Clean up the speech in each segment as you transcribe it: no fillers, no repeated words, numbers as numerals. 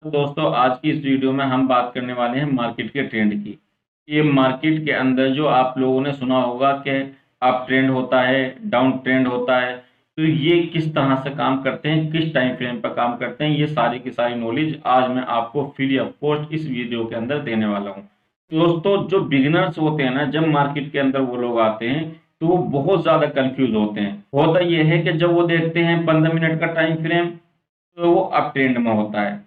तो दोस्तों आज की इस वीडियो में हम बात करने वाले हैं मार्केट के ट्रेंड की। ये मार्केट के अंदर जो आप लोगों ने सुना होगा कि अप ट्रेंड होता है, डाउन ट्रेंड होता है, तो ये किस तरह से काम करते हैं, किस टाइम फ्रेम पर काम करते हैं, ये सारी की सारी नॉलेज आज मैं आपको फ्री ऑफ कॉस्ट इस वीडियो के अंदर देने वाला हूँ। दोस्तों जो बिगिनर्स होते हैं ना, जब मार्केट के अंदर वो लोग आते हैं तो वो बहुत ज्यादा कंफ्यूज होते हैं। होता ये है कि जब वो देखते हैं 15 मिनट का टाइम फ्रेम तो वो अप ट्रेंड में होता है,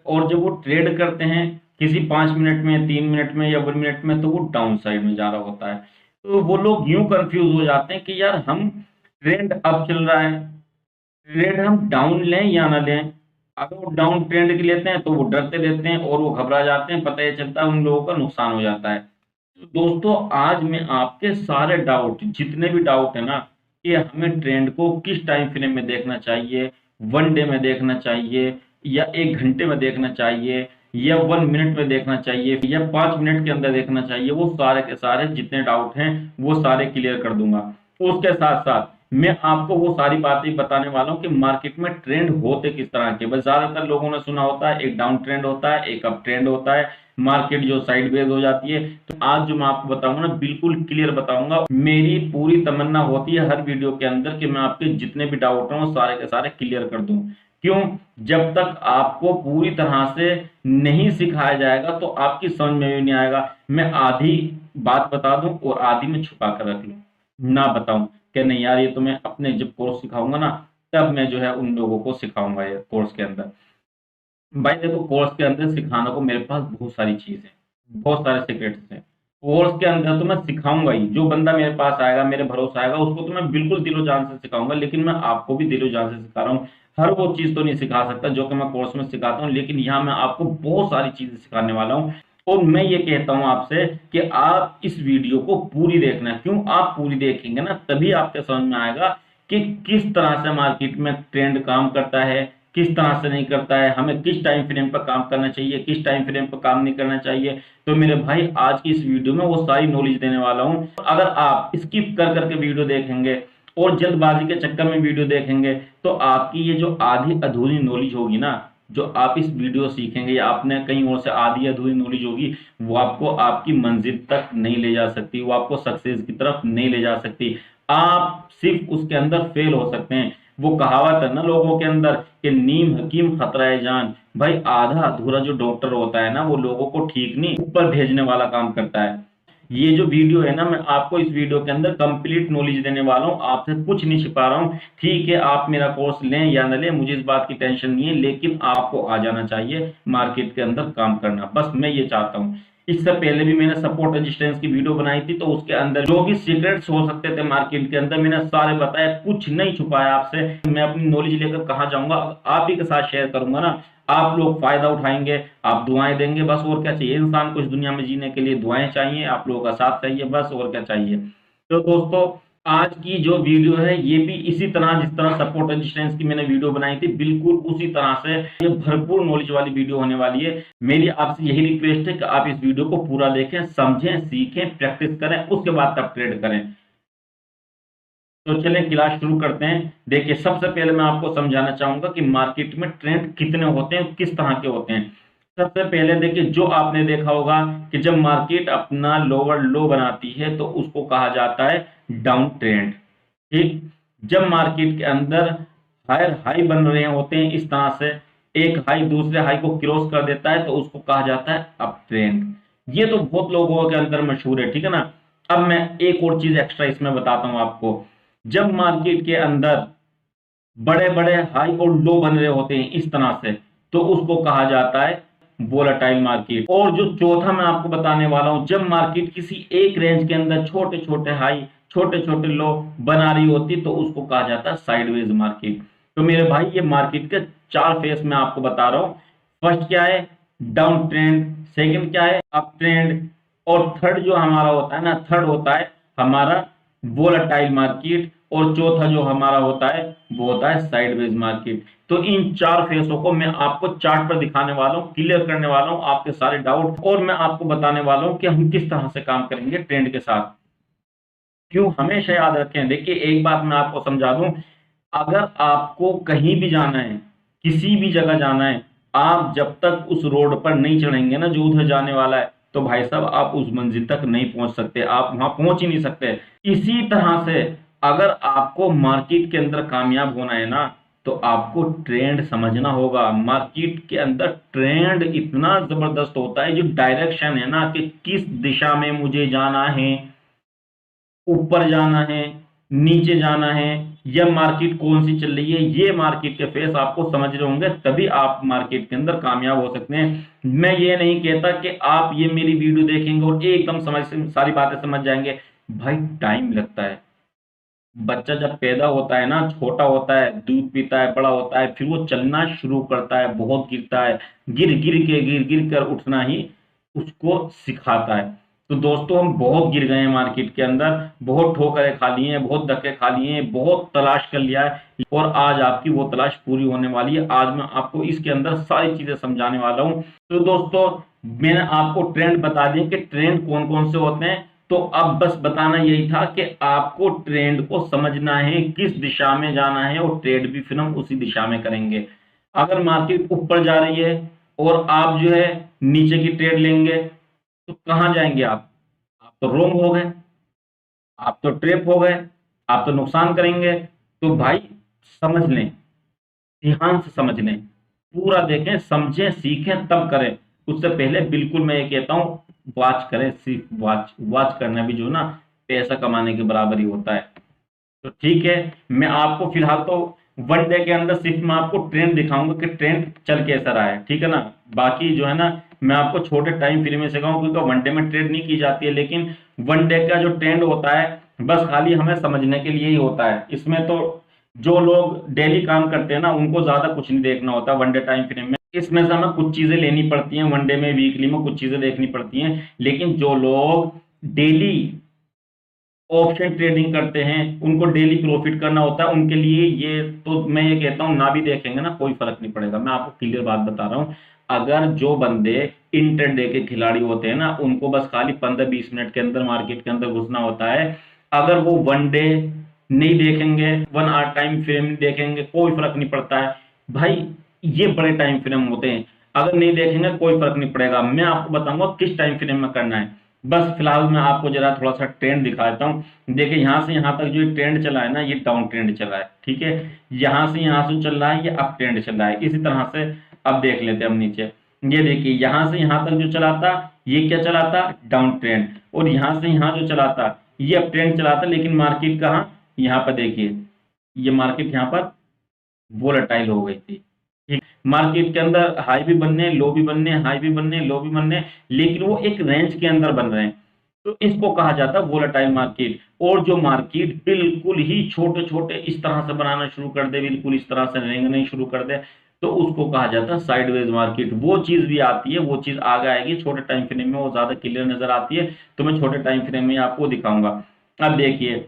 और जब वो ट्रेड करते हैं किसी 5 मिनट में, 3 मिनट में या 1 मिनट में, तो वो डाउन साइड में जा रहा होता है। तो वो लोग यूं कंफ्यूज हो जाते हैं कि यार हम ट्रेंड अप चल रहा है, ट्रेंड हम डाउन लें या ना लें। अगर वो डाउन ट्रेंड की लेते हैं तो वो डरते रहते हैं और वो घबरा जाते हैं, पता ही चलता है उन लोगों का नुकसान हो जाता है। तो दोस्तों आज मैं आपके सारे डाउट, जितने भी डाउट है ना, कि हमें ट्रेंड को किस टाइम फ्रेम में देखना चाहिए, 1 डे में देखना चाहिए या 1 घंटे में देखना चाहिए या 1 मिनट में देखना चाहिए या 5 मिनट के अंदर देखना चाहिए, वो सारे के सारे जितने डाउट हैं वो सारे क्लियर कर दूंगा। उसके साथ साथ मैं आपको वो सारी बातें बताने वाला हूँ कि मार्केट में ट्रेंड होते किस तरह के। बस ज्यादातर लोगों ने सुना होता है एक डाउन ट्रेंड होता है, एक अप ट्रेंड होता है, मार्केट जो साइडवेज हो जाती है। तो आज जो मैं आपको बताऊंगा ना, बिल्कुल क्लियर बताऊंगा। मेरी पूरी तमन्ना होती है हर वीडियो के अंदर कि मैं आपके जितने भी डाउट हैं वो सारे के सारे क्लियर कर दूं। क्यों? जब तक आपको पूरी तरह से नहीं सिखाया जाएगा तो आपकी समझ में भी नहीं आएगा। मैं आधी बात बता दूं और आधी में छुपा कर रख लूं, ना बताऊं कि नहीं यार ये तो मैं अपने जब कोर्स सिखाऊंगा ना तब मैं जो है उन लोगों को सिखाऊंगा। ये कोर्स के अंदर भाई देखो, कोर्स के अंदर सिखाने को मेरे पास बहुत सारी चीजें, बहुत सारे सीक्रेट्स हैं। कोर्स के अंदर तो मैं सिखाऊंगा ही, जो बंदा मेरे पास आएगा, मेरे भरोसा आएगा, उसको तो मैं बिल्कुल दिलो जान से सिखाऊंगा। लेकिन मैं आपको भी दिलो जान से सिखा रहा हूँ। हर वो चीज तो नहीं सिखा सकता जो कि मैं कोर्स में सिखाता हूँ, लेकिन यहाँ मैं आपको बहुत सारी चीजें सिखाने वाला हूँ। और मैं ये कहता हूँ आपसे कि आप इस वीडियो को पूरी देखना। क्यों? आप पूरी देखेंगे ना तभी आपके समझ में आएगा कि किस तरह से मार्केट में ट्रेंड काम करता है, किस तरह से नहीं करता है, हमें किस टाइम फ्रेम पर काम करना चाहिए, किस टाइम फ्रेम पर काम नहीं करना चाहिए। तो मेरे भाई आज की इस वीडियो में वो सारी नॉलेज देने वाला हूँ। अगर आप स्किप कर करके वीडियो देखेंगे और जल्दबाजी के चक्कर में वीडियो देखेंगे तो आपकी ये जो आधी अधूरी नॉलेज होगी ना, जो आप इस वीडियो सीखेंगे या आपने कहीं और से आधी अधूरी नॉलेज होगी, वो आपको आपकी मंजिल तक नहीं ले जा सकती, वो आपको सक्सेस की तरफ नहीं ले जा सकती। आप सिर्फ उसके अंदर फेल हो सकते हैं। वो कहावत है ना लोगों के अंदर कि नीम हकीम खतरा है जान। भाई आधा अधूरा जो डॉक्टर होता है ना, वो लोगों को ठीक नहीं ऊपर भेजने वाला काम करता है। ये जो वीडियो है ना, मैं आपको इस वीडियो के अंदर कंप्लीट नॉलेज देने वाला हूँ, आपसे कुछ नहीं छिपा रहा हूँ। ठीक है, आप मेरा कोर्स लें या न लें मुझे इस बात की टेंशन नहीं है, लेकिन आपको आ जाना चाहिए मार्केट के अंदर काम करना, बस मैं ये चाहता हूँ। इससे पहले भी मैंने सपोर्ट रेजिस्टेंस की वीडियो बनाई थी, तो उसके अंदर जो भी सीक्रेट्स हो सकते थे मार्केट के अंदर मैंने सारे बताए, कुछ नहीं छुपाया आपसे। मैं अपनी नॉलेज लेकर कहाँ जाऊंगा, आप ही के साथ शेयर करूंगा ना। आप लोग फायदा उठाएंगे, आप दुआएं देंगे, बस और क्या चाहिए इंसान को इस दुनिया में जीने के लिए? दुआएं चाहिए, आप लोगों का साथ चाहिए, बस और क्या चाहिए। तो दोस्तों आज की जो वीडियो है ये भी इसी तरह, जिस तरह सपोर्ट रेजिस्टेंस की मैंने वीडियो बनाई थी, बिल्कुल उसी तरह से ये भरपूर नॉलेज वाली वीडियो होने वाली है। मेरी आपसे यही रिक्वेस्ट है कि आप इस वीडियो को पूरा देखें, समझें, सीखें, प्रैक्टिस करें, उसके बाद तब ट्रेड करें। तो चलिए क्लास शुरू करते हैं। देखिए सबसे पहले मैं आपको समझाना चाहूंगा कि मार्केट में ट्रेंड कितने होते हैं, किस तरह के होते हैं। सबसे पहले देखिए, जो आपने देखा होगा कि जब मार्केट अपना लोअर लो बनाती है तो उसको कहा जाता है डाउन ट्रेंड। ठीक? जब मार्केट के अंदर हायर हाई बन रहे होते हैं इस तरह से, एक हाई दूसरे हाई को क्रॉस कर देता है, तो उसको कहा जाता है अप ट्रेंड। ये तो बहुत लोगों के अंदर मशहूर है, ठीक है ना। अब मैं एक और चीज एक्स्ट्रा इसमें बताता हूं आपको। जब मार्केट के अंदर बड़े बड़े हाई और लो बन रहे होते हैं इस तरह से, तो उसको कहा जाता है वोलेटाइल मार्केट। और जो चौथा मैं आपको बताने वाला हूं, जब मार्केट किसी एक रेंज के अंदर छोटे छोटे हाई, छोटे छोटे लो बना रही होती, तो उसको कहा जाता है साइडवेज मार्केट। तो मेरे भाई ये मार्केट के चार फेस मैं आपको बता रहा हूं। फर्स्ट क्या है? Down trend. सेकंड क्या है? Up trend. और थर्ड जो हमारा होता है ना, थर्ड होता है हमारा वोलेटाइल मार्केट। और चौथा जो हमारा होता है वो होता है साइडवेज मार्केट। तो इन चार फेसों को मैं आपको चार्ट पर दिखाने वाला हूं, क्लियर करने वाला हूं आपके सारे डाउट, और मैं आपको बताने वाला हूं कि हम किस तरह से काम करेंगे ट्रेंड के साथ। क्यों? हमेशा याद रखें, देखिए एक बात मैं आपको समझा दूं, अगर आपको कहीं भी जाना है, किसी भी जगह जाना है, आप जब तक उस रोड पर नहीं चढ़ेंगे ना जो उधर जाने वाला है, तो भाई साहब आप उस मंजिल तक नहीं पहुंच सकते, आप वहां पहुंच ही नहीं सकते। इसी तरह से अगर आपको मार्केट के अंदर कामयाब होना है ना, तो आपको ट्रेंड समझना होगा। मार्केट के अंदर ट्रेंड इतना जबरदस्त होता है, जो डायरेक्शन है ना कि किस दिशा में मुझे जाना है, ऊपर जाना है, नीचे जाना है, या मार्केट कौन सी चल रही है, ये मार्केट के फेस आपको समझ रहे होंगे, तभी आप मार्केट के अंदर कामयाब हो सकते हैं। मैं ये नहीं कहता कि आप ये मेरी वीडियो देखेंगे और एकदम समझ सारी बातें समझ जाएंगे। भाई टाइम लगता है। बच्चा जब पैदा होता है ना, छोटा होता है, दूध पीता है, बड़ा होता है, फिर वो चलना शुरू करता है, बहुत गिरता है, गिर गिर कर उठना ही उसको सिखाता है। तो दोस्तों हम बहुत गिर गए हैं मार्केट के अंदर, बहुत ठोकरें खा लिए हैं, बहुत धक्के खा लिए हैं, बहुत तलाश कर लिया है, और आज आपकी वो तलाश पूरी होने वाली है। आज मैं आपको इसके अंदर सारी चीजें समझाने वाला हूँ। तो दोस्तों मैंने आपको ट्रेंड बता दिए कि ट्रेंड कौन कौन से होते हैं। तो अब बस बताना यही था कि आपको ट्रेंड को समझना है, किस दिशा में जाना है, और ट्रेड भी फिर हम उसी दिशा में करेंगे। अगर मार्केट ऊपर जा रही है और आप जो है नीचे की ट्रेड लेंगे, तो कहां जाएंगे आप तो रोंग हो गए, आप तो ट्रेप हो गए, आप तो नुकसान करेंगे। तो भाई समझ लें, ध्यान से समझ लें, पूरा देखें, समझें, सीखें, तब करें। उससे पहले बिल्कुल मैं ये कहता हूँ, वॉच करें, सिर्फ वॉच वॉच करना भी जो ना पैसा कमाने के बराबर ही होता है। तो ठीक है, मैं आपको फिलहाल तो वन डे के अंदर सिर्फ मैं आपको ट्रेंड दिखाऊंगा कि ट्रेंड चल कैसा रहा है, ठीक है ना। बाकी जो है ना मैं आपको छोटे टाइम फ्रेम में सिखाऊं, क्योंकि वन डे में ट्रेड नहीं की जाती है, लेकिन वन डे का जो ट्रेंड होता है बस खाली हमें समझने के लिए ही होता है। इसमें तो जो लोग डेली काम करते हैं ना, उनको ज्यादा कुछ नहीं देखना होता वन डे टाइम फ्रेम में। इसमें से हमें कुछ चीजें लेनी पड़ती हैं वन डे में, वीकली में कुछ चीजें देखनी पड़ती हैं, लेकिन जो लोग डेली ऑप्शन ट्रेडिंग करते हैं, उनको डेली प्रॉफिट करना होता है, उनके लिए ये तो मैं ये कहता हूँ ना भी देखेंगे ना कोई फर्क नहीं पड़ेगा। मैं आपको क्लियर बात बता रहा हूँ। अगर जो बंदे इंटरडे के खिलाड़ी होते हैं ना, उनको बस खाली 15-20 मिनट के अंदर मार्केट के अंदर घुसना होता है। अगर वो वन डे नहीं देखेंगे, 1 आवर टाइम फ्रेम नहीं देखेंगे, कोई फर्क नहीं पड़ता है भाई। ये बड़े टाइम फ्रेम होते हैं, अगर नहीं देखेंगे कोई फर्क नहीं पड़ेगा। मैं आपको बताऊंगा किस टाइम फ्रेम में करना है। बस फिलहाल मैं आपको जरा थोड़ा सा ट्रेंड दिखा देता हूँ। देखिए यहाँ से यहाँ तक जो ट्रेंड चला है ना, ये डाउन ट्रेंड चला है, ठीक है। यहाँ से यहाँ से चल रहा है, ये अप ट्रेंड चल रहा है। इसी तरह से अब देख लेते हैं हम नीचे। ये देखिए यहाँ से यहाँ तक जो चला था, ये क्या चला था, डाउन ट्रेंड। और यहाँ से यहाँ जो चला था, ये अप ट्रेंड चला था। लेकिन मार्केट कहाँ, यहाँ पर देखिए, ये मार्केट यहाँ पर वोलेटाइल हो गई थी। ठीक, मार्केट के अंदर हाई भी बनने, लो भी बनने, हाई भी बनने, लो भी बनने, लेकिन वो एक रेंज के अंदर बन रहे हैं। तो इसको कहा जाता है वोलेटाइल मार्केट। और जो मार्केट बिल्कुल ही छोटे छोटे इस तरह से बनाना शुरू कर दे, बिल्कुल इस तरह से रेंगने शुरू कर दे, तो उसको कहा जाता है साइडवेज मार्केट। वो चीज भी आती है, वो चीज आगे आएगी छोटे टाइम फ्रेम में, वो ज्यादा क्लियर नजर आती है, तो मैं छोटे टाइम फ्रेम में आपको दिखाऊंगा। अब देखिए,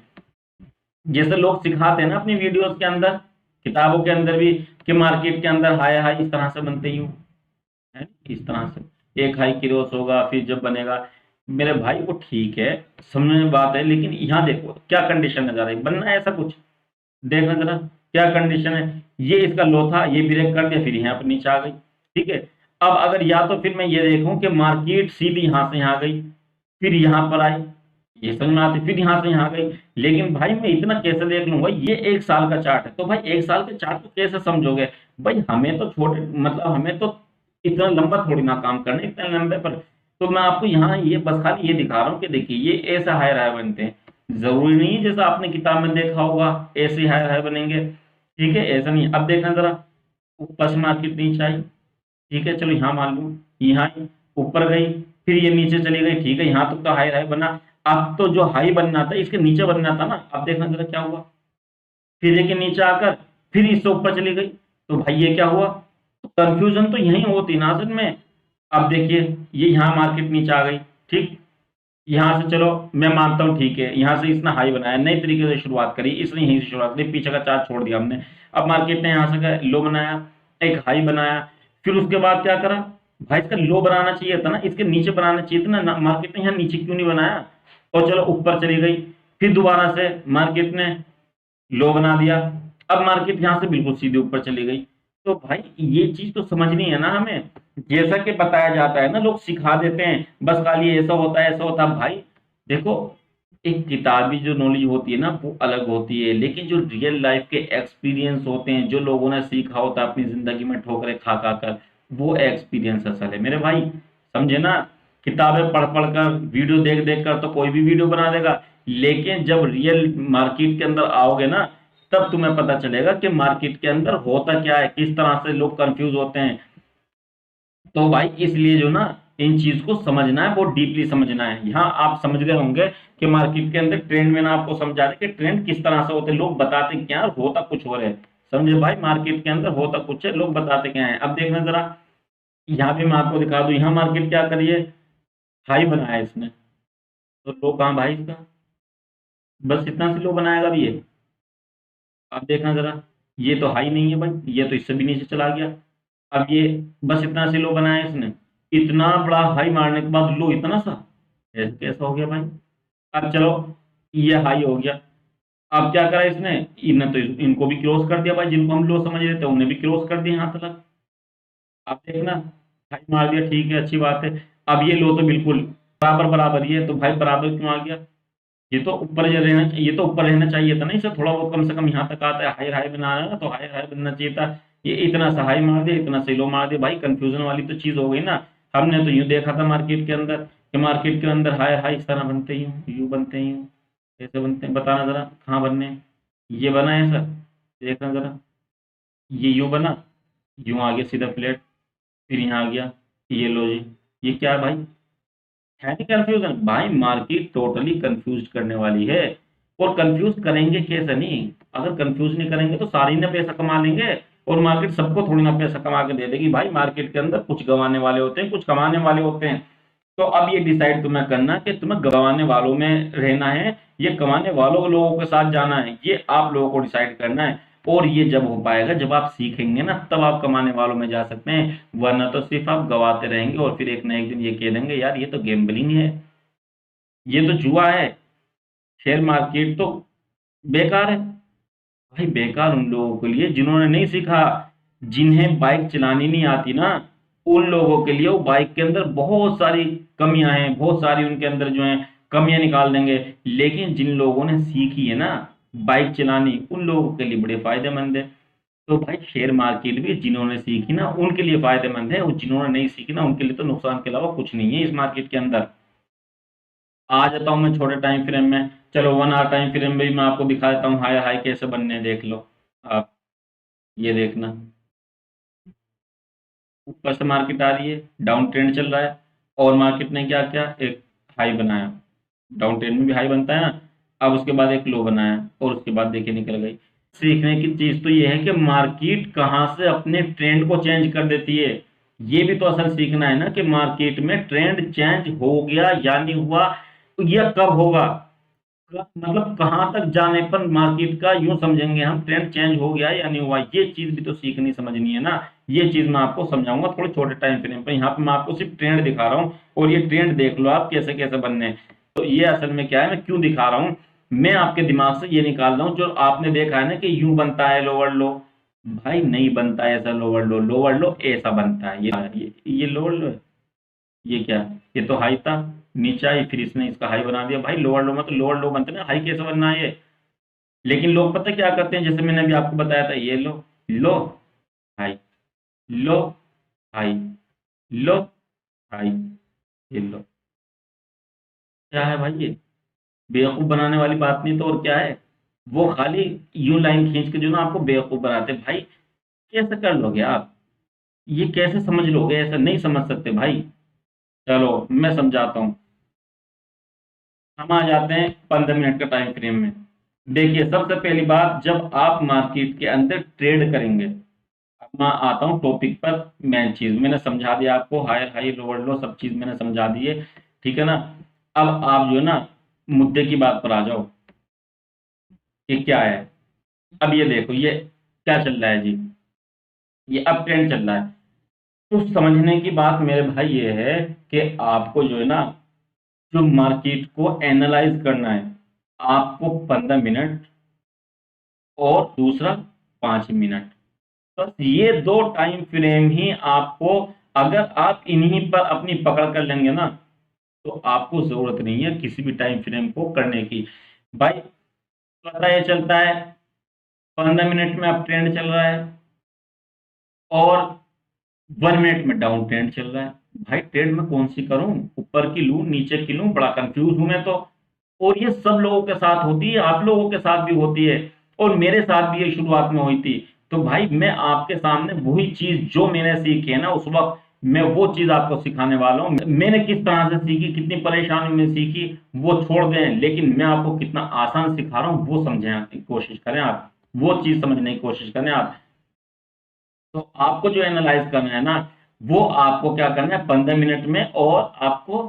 जैसे लोग सिखाते हैं ना अपनी वीडियोस के अंदर, किताबों के अंदर भी, कि मार्केट के अंदर हाई हाई इस तरह से बनते ही है, इस तरह से एक हाई क्रॉस होगा, फिर जब बनेगा। मेरे भाई वो ठीक है, समझने में बात है, लेकिन यहाँ देखो क्या कंडीशन नजर आई, बनना है ऐसा कुछ, देखना जरा क्या कंडीशन है। ये इसका लो था, ये ब्रेक कर दिया, फिर यहाँ पर नीचे आ गई, ठीक है। अब अगर या तो फिर मैं ये देखूं कि मार्केट सीधी यहाँ से यहाँ गई, फिर यहाँ पर आई, ये समझ में आती, फिर यहाँ से यहाँ गई। लेकिन भाई मैं इतना कैसे देख लूंगा, ये 1 साल का चार्ट है, तो भाई 1 साल के चार्ट को कैसे समझोगे। भाई हमें तो छोटे, मतलब हमें तो इतना लंबा थोड़ी ना काम करना है, इतने लंबे पर। तो मैं आपको यहाँ ये बस खाली ये दिखा रहा हूँ कि देखिए ये ऐसा हायर हाई बनते हैं। जरूरी नहीं है जैसा आपने किताब में देखा होगा ऐसे हायर हाई बनेंगे, ठीक है, ऐसा नहीं। अब देखना जरा, ऊपर से मार्केट नीचे आई, ठीक है, चलो यहाँ मान लूँ, यहाँ ऊपर गई, फिर ये नीचे चली गई, ठीक है, यहाँ तक तो हाई हाई बना। अब तो जो हाई बनना था इसके नीचे बनना था ना, अब देखना जरा क्या हुआ, फिर ये के नीचे आकर फिर इससे ऊपर चली गई, तो भाई ये क्या हुआ। तो कंफ्यूजन तो यही होती ना असल में। अब देखिए ये यहाँ मार्केट नीचे आ गई, ठीक, यहाँ से चलो मैं मानता हूँ, ठीक है, यहाँ से इसने हाई बनाया, नए तरीके से शुरुआत करी, इसने यहीं से शुरुआत करी, पीछे का चार्ज छोड़ दिया हमने। अब मार्केट ने यहाँ से लो बनाया, एक हाई बनाया, फिर उसके बाद क्या करा, भाई इसका लो बनाना चाहिए था ना, इसके नीचे बनाना चाहिए था ना, मार्केट ने यहाँ नीचे क्यों नहीं बनाया। और चलो ऊपर चली गई, फिर दोबारा से मार्केट ने लो बना दिया, अब मार्केट यहाँ से बिल्कुल सीधे ऊपर चली गई। तो भाई ये चीज तो समझनी है ना हमें। जैसा कि बताया जाता है ना, लोग सिखा देते हैं बस खाली ऐसा होता है ऐसा होता है। भाई देखो, एक किताबी जो नॉलेज होती है ना वो अलग होती है, लेकिन जो रियल लाइफ के एक्सपीरियंस होते हैं, जो लोगों ने सीखा होता है अपनी जिंदगी में ठोकरें खा खा कर, वो एक्सपीरियंस असल है मेरे भाई। समझे ना। किताबें पढ़ पढ़ कर, वीडियो देख देख कर तो कोई भी वीडियो बना देगा, लेकिन जब रियल मार्केट के अंदर आओगे ना, तब तुम्हें पता चलेगा कि मार्केट के अंदर होता क्या है, किस तरह से लोग कंफ्यूज होते हैं। तो भाई इसलिए जो ना, इन चीज को समझना है, बहुत डीपली समझना है। यहाँ आप समझ गए होंगे कि मार्केट के अंदर ट्रेंड में ना आपको समझा दे कि ट्रेंड किस तरह से होते हैं, लोग बताते क्या हैं, होता कुछ और है। समझे भाई, मार्केट के अंदर होता कुछ है, लोग बताते क्या है। अब देखना जरा, यहाँ भी मैं आपको दिखा दूं, यहाँ मार्केट क्या करिए, हाई बनाया है इसने, तो लो कहाँ भाई इसका, बस इतना सी लो बनाएगा भी ये। अब देखना जरा, ये तो हाई नहीं है भाई, ये तो इससे भी नीचे चला गया। अब ये बस इतना सी लो बनाया इसने, इतना बड़ा हाई मारने के बाद लो इतना सा, ऐसे कैसा हो गया भाई। अब चलो, ये हाई हो गया। अब क्या करा इसने, इन्हें तो इनको भी क्रॉस कर दिया भाई, जिनको हम लो समझ रहे थे उन्हें भी क्रॉस कर दिया यहाँ तक। अब देखना, हाई मार दिया, ठीक है अच्छी बात है। अब ये लो तो बिल्कुल बराबर बराबर, ये तो भाई बराबर क्यों आ गया, ये तो ऊपर जो रहना, ये तो ऊपर रहना चाहिए था ना, इसे थोड़ा बहुत कम से कम यहाँ तक आता है, हाई हाई बना रहा है ना, तो हाई हाई बनना चाहिए था। ये इतना सा हाई मार दिया, इतना सा लो मार दिया, भाई कंफ्यूजन वाली तो चीज हो गई ना। हमने तो यूं देखा था मार्केट के अंदर, कि मार्केट के अंदर हाई हाई इस तरह बनते ही हूँ, यू बनते ही हूँ, कैसे बनते हैं बताना जरा, कहाँ बनने हैं? ये बना है सर, देखना जरा, ये यू बना, यूं आ गया सीधा फ्लैट, फिर यहाँ आ गया, ये लो जी, ये क्या है भाई, है नहीं कंफ्यूजन भाई, मार्केट टोटली कंफ्यूज करने वाली है। और कंफ्यूज करेंगे कैसे नहीं, अगर कंफ्यूज नहीं करेंगे तो सारे ही ना पैसा कमा लेंगे, और मार्केट सबको थोड़ी ना पैसा कमा के दे देगी भाई। मार्केट के अंदर कुछ गंवाने वाले होते हैं, कुछ कमाने वाले होते हैं। तो अब ये डिसाइड तुम्हें करना कि तुम्हें गंवाने वालों में रहना है, ये कमाने वालों लोगों के साथ जाना है, ये आप लोगों को डिसाइड करना है। और ये जब हो पाएगा, जब आप सीखेंगे ना, तब आप कमाने वालों में जा सकते हैं, वरना तो सिर्फ आप गवाते रहेंगे, और फिर एक ना एक दिन ये कह देंगे यार ये तो गैम्बलिंग है, ये तो जुआ है, शेयर मार्केट तो बेकार है। भाई बेकार उन लोगों के लिए जिन्होंने नहीं सीखा, जिन्हें बाइक चलानी नहीं आती ना, उन लोगों के लिए वो बाइक के अंदर बहुत सारी कमियां हैं, बहुत सारी उनके अंदर जो है कमियां निकाल देंगे। लेकिन जिन लोगों ने सीखी है ना बाइक चलानी, उन लोगों के लिए बड़े फायदेमंद है। तो भाई शेयर मार्केट भी जिन्होंने सीखी ना उनके लिए फायदेमंद है, और जिन्होंने नहीं सीखी ना उनके लिए तो नुकसान के अलावा कुछ नहीं है इस मार्केट के अंदर। आ जाता हूँ मैं छोटे टाइम फ्रेम में, चलो 1 आवर टाइम फ्रेम में भी मैं आपको दिखा देता हूँ हाई हाई कैसे बनने हैं, देख लो आप, ये देखना, ऊपर से मार्केट आ रही है, डाउन ट्रेंड चल रहा है, और मार्केट ने क्या किया, एक हाई बनाया, डाउन ट्रेंड में भी हाई बनता है ना, अब उसके बाद एक लो बनाया, और उसके बाद देखिए निकल गई। सीखने की चीज तो ये है कि मार्केट कहाँ से अपने ट्रेंड को चेंज कर देती है, ये भी तो असल सीखना है ना, कि मार्केट में ट्रेंड चेंज हो गया या नहीं हुआ, या कब होगा, मतलब कहाँ तक जाने पर मार्केट का यूं समझेंगे हम ट्रेंड चेंज हो गया या नहीं हुआ, ये चीज भी तो सीखनी समझनी है ना। ये चीज मैं आपको समझाऊंगा थोड़े छोटे टाइम फ्रेम पर, यहाँ पे मैं आपको सिर्फ ट्रेंड दिखा रहा हूँ, और ये ट्रेंड देख लो आप कैसे कैसे बनने हैं। तो ये असल में क्या है, मैं क्यों दिखा रहा हूँ, मैं आपके दिमाग से ये निकाल रहा हूँ, जो आपने देखा है ना कि यूं बनता है लोअर लो, भाई नहीं बनता है ऐसा लोअर लो, लोअर लो ऐसा बनता है, ये लोअर लो है, ये क्या, ये तो हाई था, नीचे आई फिर इसने इसका हाई बना दिया। भाई लोअर लो में तो लोअर लो बनते ना, हाई कैसे बनना है ये। लेकिन लोग पता क्या करते हैं, जैसे मैंने अभी आपको बताया था, ये लो हाई, लो हाई, लो हाई, ये लो, क्या है भाई ये, बेवकूफ बनाने वाली बात नहीं तो और क्या है। वो खाली यूं लाइन खींच के जो ना आपको बेवकूफ बनाते हैं। भाई कैसे कर लोगे आप, ये कैसे समझ लोगे, ऐसा नहीं समझ सकते भाई। चलो मैं समझाता हूँ, हम आ जाते हैं 15 मिनट का टाइम फ्रेम में। देखिए सबसे पहली बात, जब आप मार्केट के अंदर ट्रेड करेंगे, अब मैं आता हूँ टॉपिक पर, मेन चीज मैंने समझा दिया आपको, हायर हाई लोअर लो सब चीज मैंने समझा दी है, ठीक है ना। अब आप जो है ना मुद्दे की बात पर आ जाओ, कि क्या है। अब ये देखो, ये क्या चल रहा है जी, ये अप ट्रेंड चल रहा है। तो समझने की बात मेरे भाई ये है, कि आपको जो है ना, जो मार्केट को एनालाइज करना है, आपको 15 मिनट, और दूसरा 5 मिनट, बस ये दो टाइम फ्रेम ही आपको, अगर आप इन्हीं पर अपनी पकड़ कर लेंगे ना, तो आपको जरूरत नहीं है किसी भी टाइम फ्रेम को करने की। भाई पता ये चलता है 15 मिनट में अप ट्रेंड चल रहा है और 1 मिनट में डाउन ट्रेंड चल रहा है। भाई ट्रेड में कौन सी करूं, ऊपर की लूं नीचे की लूं, बड़ा कंफ्यूज हूं मैं तो। और ये सब लोगों के साथ होती है, आप लोगों के साथ भी होती है, और मेरे साथ भी ये शुरुआत में हुई थी। तो भाई मैं आपके सामने वही चीज जो मैंने सीखी है ना उस वक्त, मैं वो चीज आपको सिखाने वाला हूँ। मैंने किस तरह से सीखी, कितनी परेशानी में सीखी, वो छोड़ दें, लेकिन मैं आपको कितना आसान सिखा रहा हूँ वो समझें, कोशिश करें आप, वो चीज समझने की कोशिश करें आप। तो आपको जो एनालाइज करना है ना, वो आपको क्या करना है 15 मिनट में, और आपको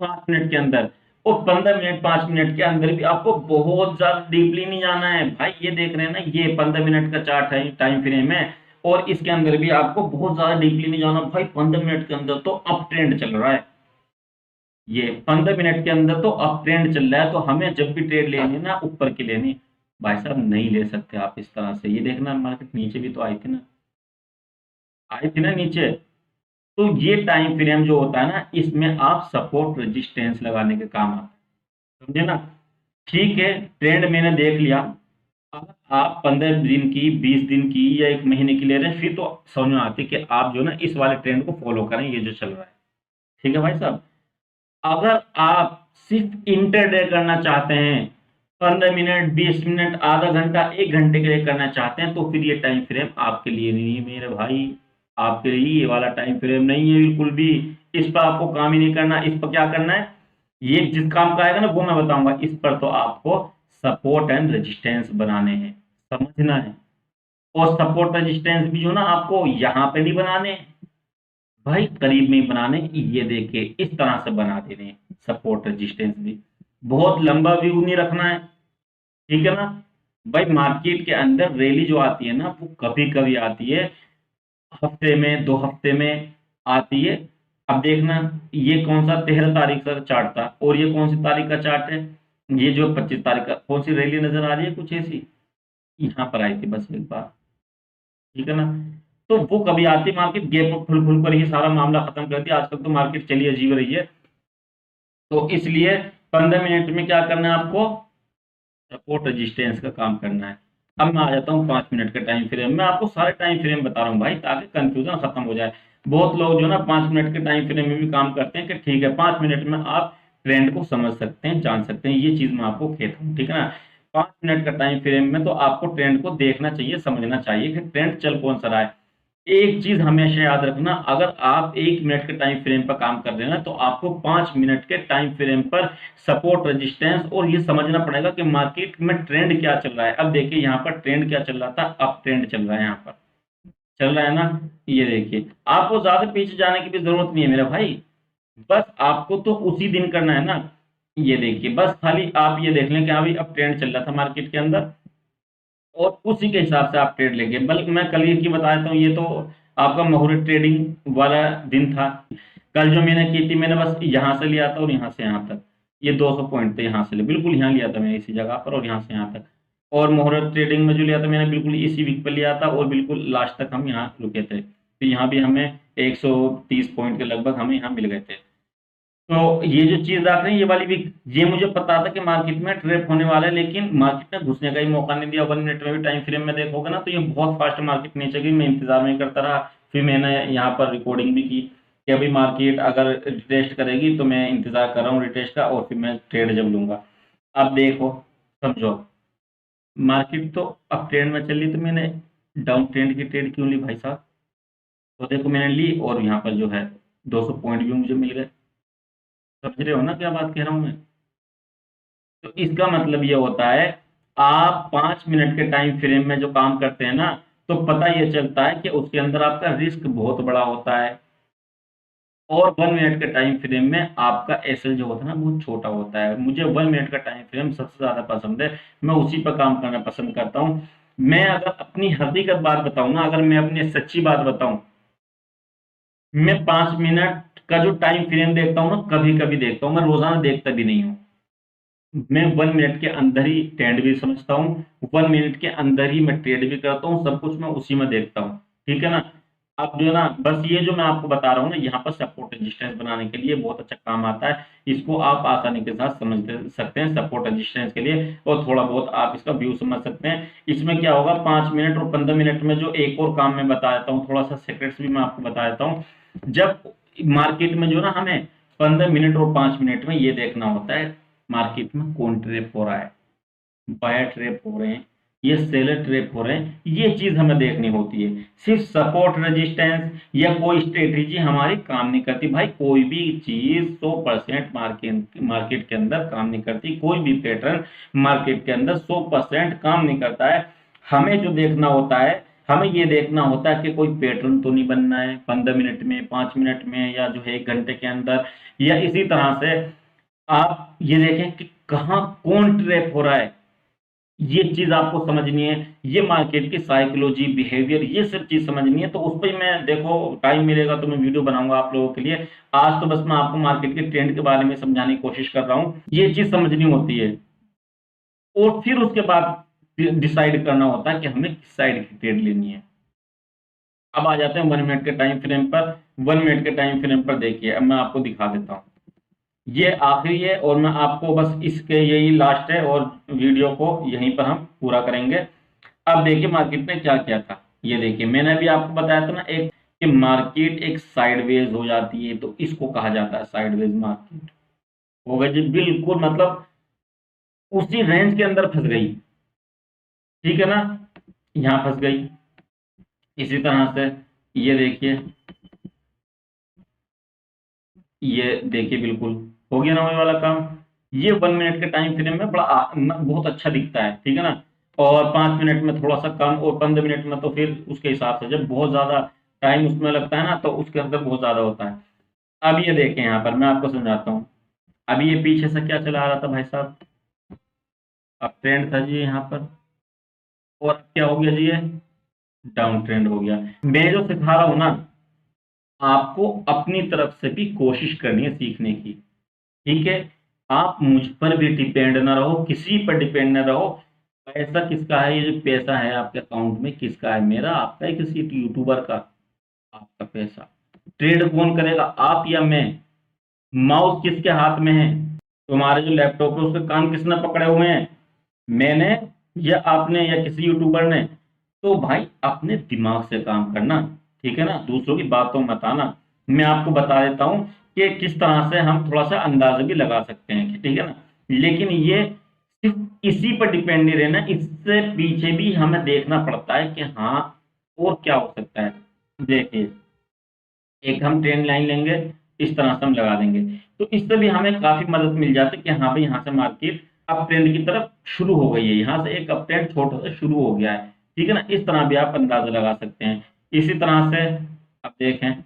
5 मिनट के अंदर। और 15 मिनट 5 मिनट के अंदर भी आपको बहुत ज्यादा डीपली नहीं जाना है। भाई ये देख रहे हैं ना, ये 15 मिनट का चार्ट है, टाइम फ्रेम है, और इसके अंदर भी आपको बहुत ज्यादा डीपली नहीं जाना। भाई 15 मिनट के अंदर तो अप ट्रेंड चल रहा है, ये 15 मिनट के अंदर तो अप ट्रेंड चल रहा है, तो हमें जब भी ट्रेड लेनी है ना ऊपर की लेनी, भाई साहब नहीं ले सकते आप इस तरह से। ये देखना मार्केट नीचे भी तो आई थी ना, आई थी ना नीचे। तो ये टाइम फ्रेम जो होता है ना, इसमें आप सपोर्ट रेजिस्टेंस लगाने के काम आता है, समझे ना। ठीक है, ट्रेंड मैंने देख लिया। अब आप 15 दिन की, 20 दिन की, या 1 महीने की ले रहे हैं, फिर तो समझ में आती है कि आप जो ना इस वाले ट्रेंड को फॉलो करें, ये जो चल रहा है। ठीक है भाई साहब। अगर आप सिर्फ इंटरडे करना चाहते हैं, 15 मिनट, 20 मिनट, आधा घंटा, 1 घंटे के लिए करना चाहते हैं, तो फिर ये टाइम फ्रेम आपके लिए नहीं है मेरे भाई। आपके लिए ये वाला टाइम फ्रेम नहीं है बिल्कुल भी। इस पर आपको काम ही नहीं करना। इस पर क्या करना है, ये जिस काम का आएगा ना वो मैं बताऊंगा। इस पर तो आपको सपोर्ट एंड रेजिस्टेंस बनाने हैं, समझना है। और सपोर्ट रेजिस्टेंस भी जो ना आपको यहाँ पे नहीं बनाने, भाई करीब में ही बनाने, ये देखिए इस तरह से बना देने हैं। सपोर्ट रेजिस्टेंस भी बहुत लंबा व्यू नहीं रखना है, ठीक है ना। भाई मार्केट के अंदर रैली जो आती है ना, वो कभी कभी आती है, हफ्ते में 2 हफ्ते में आती है। अब देखना, ये कौन सा 13 तारीख का चार्ट था, और ये कौन सी तारीख का चार्ट है, ये जो 25 तारीख का, कौन सी रैली नजर आ रही है कुछ ऐसी, यहाँ पर आई थी बस एक बार, ठीक है ना। तो वो कभी आती मार्केट गैप खुल खुल कर ही सारा मामला खत्म करती है। आजकल तो मार्केट चली अजीब रही है। तो इसलिए 15 मिनट में क्या करना है आपको, सपोर्ट रेजिस्टेंस का काम करना है। अब मैं आ जाता हूँ 5 मिनट के टाइम फ्रेम में, आपको सारे टाइम फ्रेम बता रहा हूँ भाई, ताकि कंफ्यूजन खत्म हो जाए। बहुत लोग जो ना 5 मिनट के टाइम फ्रेम में भी काम करते हैं कि ठीक है 5 मिनट में आप ट्रेंड को समझ सकते हैं, जान सकते हैं। ये चीज मैं आपको कहता हूँ, ठीक है ना। 5 मिनट का टाइम फ्रेम में तो आपको ट्रेंड को देखना चाहिए, समझना चाहिए कि ट्रेंड चल कौन सा रहा है। एक चीज हमेशा याद रखना, अगर आप 1 मिनट के टाइम फ्रेम पर काम कर रहे हैं ना, तो आपको 5 मिनट के टाइम फ्रेम पर सपोर्ट रेजिस्टेंस और ये समझना पड़ेगा कि मार्केट में ट्रेंड क्या चल रहा है। अब देखिए यहाँ पर ट्रेंड क्या चल रहा था, अप ट्रेंड चल रहा है, यहाँ पर चल रहा है ना। ये देखिए, आपको ज्यादा पीछे जाने की भी जरूरत नहीं है मेरा भाई, बस आपको तो उसी दिन करना है ना। ये देखिए, बस खाली आप ये देख लें कि अभी अब ट्रेंड चल रहा था मार्केट के अंदर, और उसी के हिसाब से आप ट्रेड लेंगे। बल्कि मैं कल ही की बता देता हूँ, ये तो आपका मुहूर्त ट्रेडिंग वाला दिन था। कल जो मैंने की थी, मैंने बस यहाँ से लिया था और यहाँ से यहाँ तक, ये 200 पॉइंट थे, यहाँ से ले बिल्कुल यहाँ लिया था मैंने इसी जगह पर, और यहाँ से यहाँ तक। और मुहूर्त ट्रेडिंग में जो लिया था मैंने बिल्कुल इसी वीक पर लिया था, और बिल्कुल लास्ट तक हम यहाँ रुके थे। तो यहाँ भी हमें 130 पॉइंट के लगभग हमें यहाँ मिल गए थे। तो ये जो चीज आप रहे हैं, ये वाली भी, ये मुझे पता था कि मार्केट में ट्रैप होने वाला है, लेकिन मार्केट ने घुसने का ही मौका नहीं दिया। 1 मिनट में भी टाइम फ्रेम में देखोगे ना, तो ये बहुत फास्ट मार्केट नीचे गई, मैं इंतजार में करता रहा। फिर मैंने यहाँ पर रिकॉर्डिंग भी की कि अभी मार्केट अगर रिटेस्ट करेगी तो मैं इंतजार कर रहा हूँ रिटेस्ट का, और फिर मैं ट्रेड जब लूंगा। अब देखो, समझो, मार्केट तो अप ट्रेंड में चल रही, तो मैंने डाउन ट्रेंड की ट्रेड क्यों ली भाई साहब। तो देखो मैंने ली, और यहाँ पर जो है 200 पॉइंट भी मुझे मिल गए। समझ रहे हो ना क्या बात कह रहा हूँ मैं। तो इसका मतलब ये होता है, आप 5 मिनट के टाइम फ्रेम में जो काम करते हैं ना, तो पता ये चलता है कि उसके अंदर आपका रिस्क बहुत बड़ा होता है। और 1 मिनट के टाइम फ्रेम में आपका एसएल जो होता है ना, बहुत छोटा होता है। मुझे 1 मिनट का टाइम फ्रेम सबसे ज्यादा पसंद है, मैं उसी पर काम करना पसंद करता हूँ। मैं अगर अपनी हकीकत बात बताऊं ना, अगर मैं अपनी सच्ची बात बताऊं, मैं 5 मिनट का जो टाइम फ्रेम देखता हूँ ना, कभी कभी देखता हूँ, मैं रोजाना देखता भी नहीं हूँ। मैं 1 मिनट के अंदर ही ट्रेंड भी समझता हूँ, 1 मिनट के अंदर ही मैं ट्रेड भी करता हूँ, सब कुछ मैं उसी में देखता हूँ, ठीक है ना। अब जो है ना, बस ये जो मैं आपको बता रहा हूँ ना, यहाँ पर सपोर्ट रेजिस्टेंस बनाने के लिए बहुत अच्छा काम आता है। इसको आप आसानी के साथ समझ सकते हैं सपोर्ट रेजिस्टेंस के लिए, और थोड़ा बहुत आप इसका व्यू समझ सकते हैं। इसमें क्या होगा, 5 मिनट और 15 मिनट में जो एक और काम मैं बता देता हूँ, थोड़ा सा सीक्रेट्स भी मैं आपको बता देता हूँ। जब मार्केट में जो ना हमें 15 मिनट और 5 मिनट में ये देखना होता है मार्केट में कौन ट्रेप हो रहा है, बायर ट्रेप हो रहे हैं, ये सेलर ट्रेप हो रहे हैं, ये चीज हमें देखनी होती है। सिर्फ सपोर्ट रेजिस्टेंस या कोई स्ट्रेटेजी हमारी काम नहीं करती भाई। कोई भी चीज 100% मार्केट के अंदर काम नहीं करती, कोई भी पैटर्न मार्केट के अंदर 100% काम नहीं करता है। हमें जो देखना होता है, हमें ये देखना होता है कि कोई पैटर्न तो नहीं बनना है 15 मिनट में, 5 मिनट में, या जो है 1 घंटे के अंदर, या इसी तरह से आप ये देखें कि कहाँ कौन ट्रैप हो रहा है। ये चीज आपको समझनी है, ये मार्केट की साइकोलॉजी, बिहेवियर, ये सब चीज समझनी है। तो उस पर मैं, देखो टाइम मिलेगा तो मैं वीडियो बनाऊंगा आप लोगों के लिए। आज तो बस मैं आपको मार्केट के ट्रेंड के बारे में समझाने की कोशिश कर रहा हूँ, ये चीज समझनी होती है। और फिर उसके बाद डिसाइड करना होता है कि हमें किस साइड की ट्रेड लेनी है। अब आ जाते हैं 1 मिनट के टाइम फ्रेम पर। 1 मिनट के टाइम फ्रेम पर देखिए, अब मैं आपको दिखा देता हूँ। ये आखिरी है और मैं आपको बस इसके, यही लास्ट है और वीडियो को यहीं पर हम पूरा करेंगे। अब देखिए मार्केट ने क्या किया था। ये देखिए, मैंने अभी आपको बताया था ना एक, कि मार्केट एक साइडवेज हो जाती है तो इसको कहा जाता है साइडवेज मार्केट। हो गई जी, बिल्कुल मतलब उसी रेंज के अंदर फंस गई, ठीक है ना, यहाँ फंस गई। इसी तरह से ये देखिए, ये देखिए बिल्कुल हो गया ना वही वाला काम। ये 1 मिनट के टाइम फ्रेम में बड़ा बहुत अच्छा दिखता है, ठीक है ना। और 5 मिनट में थोड़ा सा कम, और 15 मिनट में तो फिर उसके हिसाब से जब बहुत ज्यादा टाइम उसमें लगता है ना, तो उसके अंदर बहुत ज्यादा होता है। अब ये देखें, यहाँ पर मैं आपको समझाता हूँ। अभी ये पीछे से क्या चला आ रहा था भाई साहब, अब ट्रेंड था जी यहाँ पर, और क्या हो गया जी, ये डाउन ट्रेंड हो गया। मैं जो सिखा रहा हूँ ना, आपको अपनी तरफ से भी कोशिश करनी है सीखने की, ठीक है। आप मुझ पर भी डिपेंड ना रहो, किसी पर डिपेंड ना रहो। पैसा किसका है, ये जो पैसा है आपके अकाउंट में किसका है, मेरा, आपका है, किसी यूट्यूबर का? आपका पैसा। ट्रेड कौन करेगा, आप या मैं? माउस किसके हाथ में है? तुम्हारे जो लैपटॉप है उसके कान किसने पकड़े हुए हैं, मैंने या आपने या किसी यूट्यूबर ने? तो भाई अपने दिमाग से काम करना, ठीक है ना, दूसरों की बातों मत आना। मैं आपको बता देता हूँ कि किस तरह से हम थोड़ा सा अंदाजा भी लगा सकते हैं, ठीक है ना। लेकिन ये सिर्फ इसी पर डिपेंड नहीं रहना, इससे पीछे भी हमें देखना पड़ता है कि हाँ और क्या हो सकता है। देखिए, एक हम ट्रेंड लाइन लेंगे, इस तरह से हम लगा देंगे, तो इससे भी हमें काफी मदद मिल जाती है कि हाँ भाई यहाँ से मार्केट अप ट्रेंड की तरफ शुरू हो गई है, यहाँ से एक अप ट्रेंड छोटा सा शुरू हो गया है, ठीक है ना। इस तरह भी आप अंदाजा लगा सकते हैं। इसी तरह से अब देखें,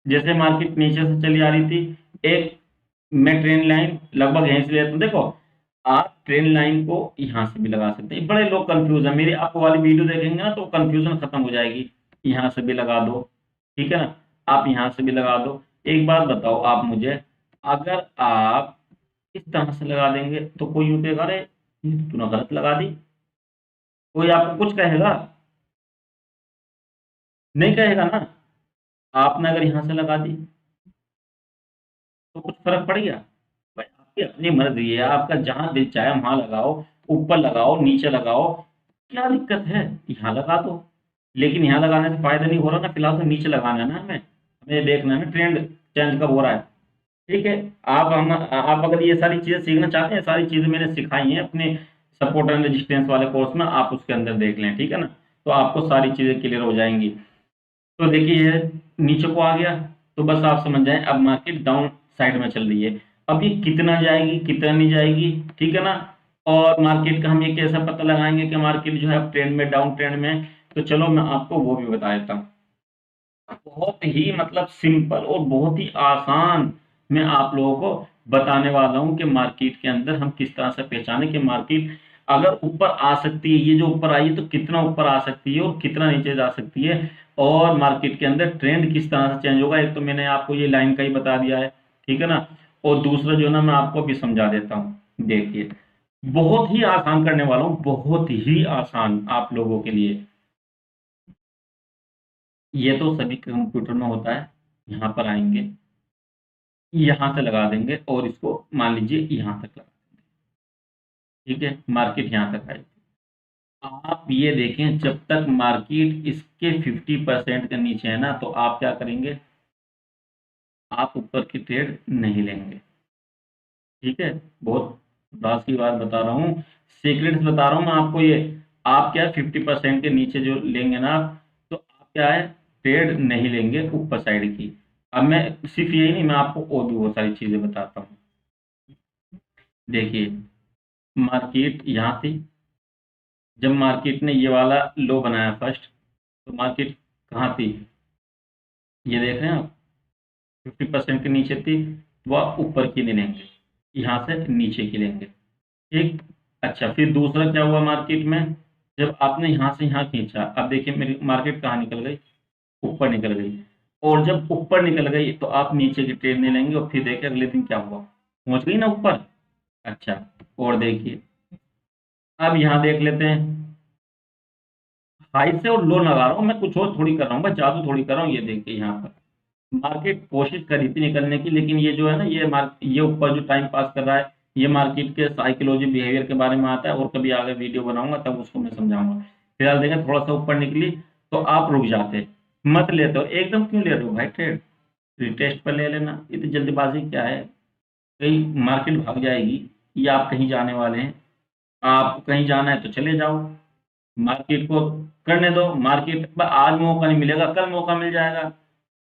जैसे मार्केट नीचे से चली आ रही थी, एक मैं ट्रेंड लाइन लगभग यहीं से लेता हूँ, देखो आप ट्रेंड लाइन को यहाँ से भी लगा सकते हैं। बड़े लोग कंफ्यूज है, मेरी आपको वाली वीडियो देखेंगे ना तो कंफ्यूजन खत्म हो जाएगी। यहाँ से भी लगा दो, ठीक है ना, आप यहाँ से भी लगा दो। एक बात बताओ आप मुझे, अगर आप इस तरह से लगा देंगे तो कोई यूं कहेगा, अरे ये तो तूने गलत लगा दी, कोई आपको कुछ कहेगा? नहीं कहेगा ना। आपने अगर यहाँ से लगा दी तो कुछ फर्क पड़ गया? भाई आपकी अपनी मर्जी है, आपका जहां दिल चाहे वहां लगाओ, ऊपर लगाओ, नीचे लगाओ, क्या दिक्कत है, यहाँ लगा दो। लेकिन यहाँ लगाने से फायदा नहीं हो रहा ना, फिलहाल तो नीचे लगाना है ना, हमें हमें देखना है ना ट्रेंड चेंज कब हो रहा है, ठीक है। आप अगर ये सारी चीजें सीखना चाहते हैं, सारी चीजें मैंने सिखाई हैं अपने सपोर्ट एंड रेजिस्टेंस वाले कोर्स में, आप उसके अंदर देख लें, ठीक है ना। तो आपको सारी चीजें क्लियर हो जाएंगी। तो देखिए ये नीचे को आ गया, तो बस आप समझ जाएं अब मार्केट डाउन साइड में चल रही है। अब ये कितना जाएगी कितना नहीं जाएगी, ठीक है ना। और मार्केट का हम ये कैसे पता लगाएंगे कि मार्केट जो है अब ट्रेंड में, डाउन ट्रेंड में है? तो चलो मैं आपको वो भी बता देता हूँ। बहुत ही मतलब सिंपल और बहुत ही आसान मैं आप लोगों को बताने वाला हूं कि मार्केट के अंदर हम किस तरह से पहचाने कि मार्केट अगर ऊपर आ सकती है, ये जो ऊपर आई है तो कितना ऊपर आ सकती है और कितना नीचे जा सकती है, और मार्केट के अंदर ट्रेंड किस तरह से चेंज होगा। एक तो मैंने आपको ये लाइन का ही बता दिया है, ठीक है ना। और दूसरा जो ना मैं आपको भी समझा देता हूँ। देखिए, बहुत ही आसान करने वाला हूँ, बहुत ही आसान आप लोगों के लिए। ये तो सभी कंप्यूटर में होता है। यहाँ पर आएंगे, यहाँ से लगा देंगे और इसको मान लीजिए यहाँ तक लगा, ठीक है, मार्केट यहाँ तक आई। आप ये देखें, जब तक मार्केट इसके 50% के नीचे है ना, तो आप क्या करेंगे, आप ऊपर की ट्रेड नहीं लेंगे। ठीक है, बहुत राज की बात बता रहा हूँ, सीक्रेट्स बता रहा हूँ मैं आपको ये। आप क्या 50% के नीचे जो लेंगे ना आप, तो आप क्या है, ट्रेड नहीं लेंगे ऊपर साइड की। अब मैं सिर्फ यही नहीं, मैं आपको और भी बहुत सारी चीजें बताता हूँ। देखिए, मार्केट यहाँ थी, जब मार्केट ने ये वाला लो बनाया फर्स्ट, तो मार्केट कहाँ थी, ये देख रहे हैं आप, 50% के नीचे थी। वह ऊपर की नहीं लेंगे, यहाँ से नीचे की लेंगे। ठीक। अच्छा, फिर दूसरा क्या हुआ मार्केट में, जब आपने यहाँ से यहाँ खींचा, अब देखिए मेरी मार्केट कहाँ निकल गई, ऊपर निकल गई। और जब ऊपर निकल गई तो आप नीचे की ट्रेड नहीं लेंगे, और फिर देखिए अगले दिन क्या हुआ, पहुंच गई ना ऊपर। अच्छा, और देखिए, अब यहाँ देख लेते हैं, हाई से और लो लगा रहा हूँ मैं, कुछ और थोड़ी कर रहा हूँ, मैं जादू थोड़ी कर रहा हूँ। ये देखिए यहाँ पर मार्केट कोशिश करी थी निकलने की, लेकिन ये जो है ना, ये ऊपर जो टाइम पास कर रहा है, ये मार्केट के साइकोलॉजी बिहेवियर के बारे में आता है, और कभी आगे वीडियो बनाऊंगा तब उसको मैं समझाऊंगा। फिलहाल देखें, थोड़ा सा ऊपर निकली तो आप रुक जाते, मत लेते हो। एकदम क्यों ले रहे हो भाई ट्रेड, रिटेस्ट पर ले लेना, इतनी जल्दीबाजी क्या है, कहीं मार्केट भाग जाएगी, या आप कहीं जाने वाले हैं, आपको कहीं जाना है तो चले जाओ, मार्केट को करने दो। मार्केट पर आज मौका नहीं मिलेगा, कल मौका मिल जाएगा।